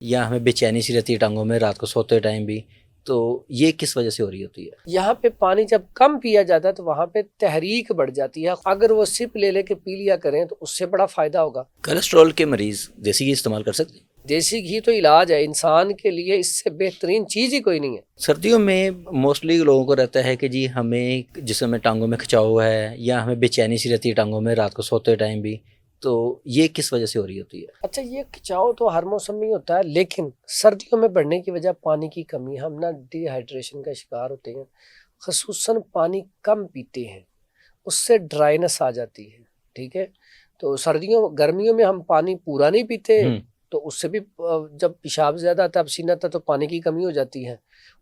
یا ہمیں بے چینی سی رہتی ہے ٹانگوں میں رات کو سوتے ٹائم بھی، تو یہ کس وجہ سے ہو رہی ہوتی ہے؟ یہاں پہ پانی جب کم پیا جاتا ہے تو وہاں پہ تحریک بڑھ جاتی ہے. اگر وہ سپ لے لے کے پی لیا کریں تو اس سے بڑا فائدہ ہوگا. کولیسٹرول کے مریض دیسی گھی استعمال کر سکتے ہیں؟ دیسی گھی تو علاج ہے انسان کے لیے، اس سے بہترین چیز ہی کوئی نہیں ہے. سردیوں میں موسٹلی لوگوں کو رہتا ہے کہ جی ہمیں جسم میں ٹانگوں میں کھچاؤ ہے یا ہمیں بے چینی سی رہتی ہے ٹانگوں میں رات کو سوتے ٹائم بھی، تو یہ کس وجہ سے ہو رہی ہوتی ہے؟ اچھا، یہ کھچاؤ تو ہر موسم میں ہی ہوتا ہے، لیکن سردیوں میں بڑھنے کی وجہ پانی کی کمی. ہم نا ڈی ہائیڈریشن کا شکار ہوتے ہیں، خصوصاً پانی کم پیتے ہیں، اس سے ڈرائنس آ جاتی ہے. ٹھیک ہے، تو گرمیوں میں ہم پانی پورا نہیں پیتے، تو اس سے بھی جب پیشاب زیادہ آتا ہے، پسینہ آتا ہے، تو پانی کی کمی ہو جاتی ہے.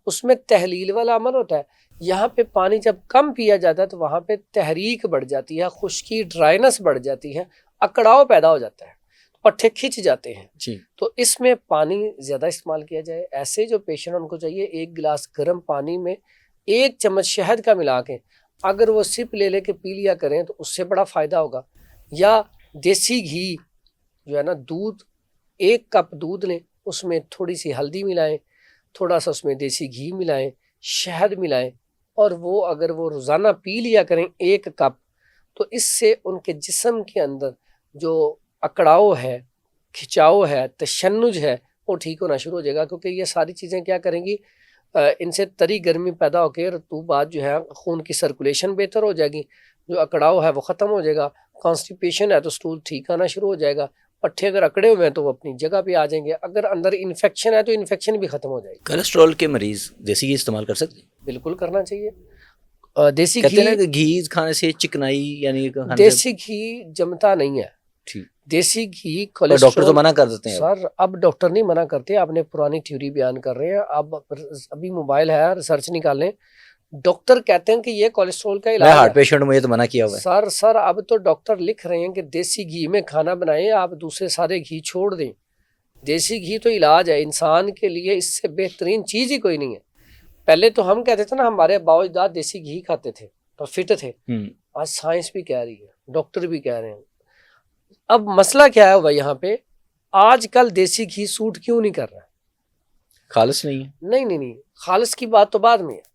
اس میں تحلیل والا عمل ہوتا ہے. یہاں پہ پانی جب کم پیا جاتا ہے تو وہاں پہ تحریک بڑھ جاتی ہے، خشکی ڈرائنس بڑھ جاتی ہے، اکڑاؤ پیدا ہو جاتا ہے، پٹھے کھنچ جاتے ہیں. جی. تو اس میں پانی زیادہ استعمال کیا جائے. ایسے جو پیشنٹ ان کو چاہیے 1 گلاس گرم پانی میں 1 چمچ شہد کا ملا کے اگر وہ سپ لے لے کے پی لیا کریں تو اس سے بڑا فائدہ ہوگا. یا دیسی گھی جو ہے نا، دودھ 1 کپ دودھ لیں، اس میں تھوڑی سی ہلدی ملائیں، تھوڑا سا اس میں دیسی گھی ملائیں، شہد ملائیں، اور وہ اگر وہ روزانہ پی لیا کریں 1 کپ، تو اس سے ان کے جسم کے اندر جو اکڑاؤ ہے، کھچاؤ ہے، تشنج ہے، وہ ٹھیک ہونا شروع ہو جائے گا. کیونکہ یہ ساری چیزیں کیا کریں گی، ان سے تری گرمی پیدا ہو کے رطوبات جو ہے خون کی سرکولیشن بہتر ہو جائے گی، جو اکڑاؤ ہے وہ ختم ہو جائے گا، کانسٹیپیشن ہے تو سٹول ٹھیک آنا شروع ہو جائے گا، پٹھے اگر اکڑے ہوئے ہیں تو وہ اپنی جگہ پہ آ جائیں گے، اگر اندر انفیکشن ہے تو انفیکشن بھی ختم ہو جائے گی. کولیسٹرول کے مریض دیسی گھی استعمال کر سکتے ہیں؟ بالکل کرنا چاہیے. دیسی کہتے ہیں گھی نا کہ گھی کھانے سے چکنائی یعنی کھانے سے دیسی گھی جمتا نہیں ہے. ٹھیک. دیسی گھی پر ڈاکٹر تو کولیسٹرول، منع کر دیتے ہیں. سر اب ڈاکٹر نہیں منع کرتے، آپ نے پرانی تھیوری بیان کر رہے ہیں. اب ابھی موبائل ہے، ریسرچ نکالیں، ڈاکٹر کہتے ہیں کہ یہ کولیسٹرول کا میں علاج ہارٹ ہے. پیشنٹ ہوں، یہ تو منع کیا ہوا ہے. سر اب تو ڈاکٹر لکھ رہے ہیں کہ دیسی گھی میں کھانا بنائیں، آپ دوسرے سارے گھی چھوڑ دیں. دیسی گھی تو علاج ہے انسان کے لیے، اس سے بہترین چیز ہی کوئی نہیں ہے. پہلے تو ہم کہتے تھے نا، ہمارے ابا و اجداد دیسی گھی کھاتے تھے تو فٹ تھے. آج سائنس بھی کہہ رہی ہے، ڈاکٹر بھی کہہ رہے ہیں. اب مسئلہ کیا ہے ہوا یہاں پہ، آج کل دیسی گھی سوٹ کیوں نہیں کر رہا؟ خالص نہیں ہے. نہیں، خالص کی بات تو بعد میں ہے.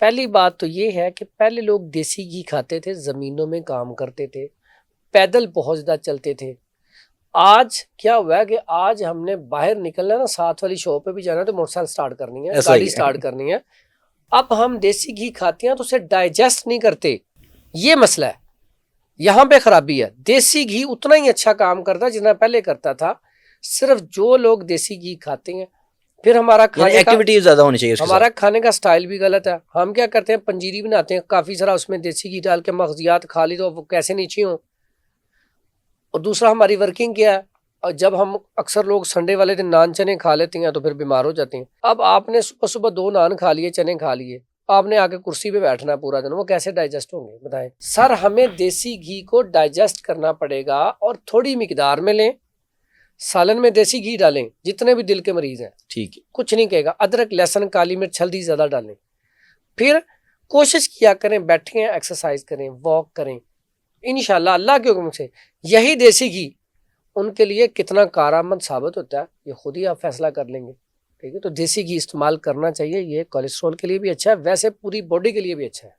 پہلی بات تو یہ ہے کہ پہلے لوگ دیسی گھی کھاتے تھے، زمینوں میں کام کرتے تھے، پیدل بہت زیادہ چلتے تھے. آج کیا ہوا ہے کہ آج ہم نے باہر نکلنا ہے نا، ساتھ والی شاپ پہ بھی جانا ہے تو موٹر سائیکل سٹارٹ کرنی ہے، گاڑی سٹارٹ کرنی ہے. اب ہم دیسی گھی کھاتے ہیں تو اسے ڈائجسٹ نہیں کرتے، یہ مسئلہ ہے. یہاں پہ خرابی ہے. دیسی گھی اتنا ہی اچھا کام کرتا جتنا پہلے کرتا تھا. صرف جو لوگ دیسی گھی کھاتے ہیں، پھر ہمارا ایکٹیویٹی زیادہ ہونی چاہیے اس کے ساتھ. ہمارا کھانے کا سٹائل بھی غلط ہے. ہم کیا کرتے ہیں، پنجیری بناتے ہیں، کافی سارا اس میں دیسی گھی ڈال کے مغزیات کھا لی تو وہ کیسے نیچے ہوں. اور دوسرا ہماری ورکنگ کیا ہے، اور جب ہم اکثر لوگ سنڈے والے دن نان چنے کھا لیتے ہیں تو پھر بیمار ہو جاتے ہیں. اب آپ نے صبح 2 نان کھا لیے، چنے کھا لیے، آپ نے آ کے کرسی پہ بیٹھنا ہے پورا دن، وہ کیسے ڈائجسٹ ہوں گے بتائیں. سر ہمیں دیسی گھی کو ڈائجسٹ کرنا پڑے گا، اور تھوڑی مقدار میں لیں. سالن میں دیسی گھی ڈالیں جتنے بھی دل کے مریض ہیں، ٹھیک ہے، کچھ نہیں کہے گا. ادرک، لہسن، کالی مرچ، ہلدی زیادہ ڈالیں. پھر کوشش کیا کریں، بیٹھیں، ایکسرسائز کریں، واک کریں، انشاءاللہ اللہ کے حکم سے یہی دیسی گھی ان کے لیے کتنا کارآمد ثابت ہوتا ہے یہ خود ہی آپ فیصلہ کر لیں گے. ٹھیک ہے، تو دیسی گھی استعمال کرنا چاہیے. یہ کولیسٹرول کے لیے بھی اچھا ہے، ویسے پوری باڈی کے لیے بھی اچھا ہے.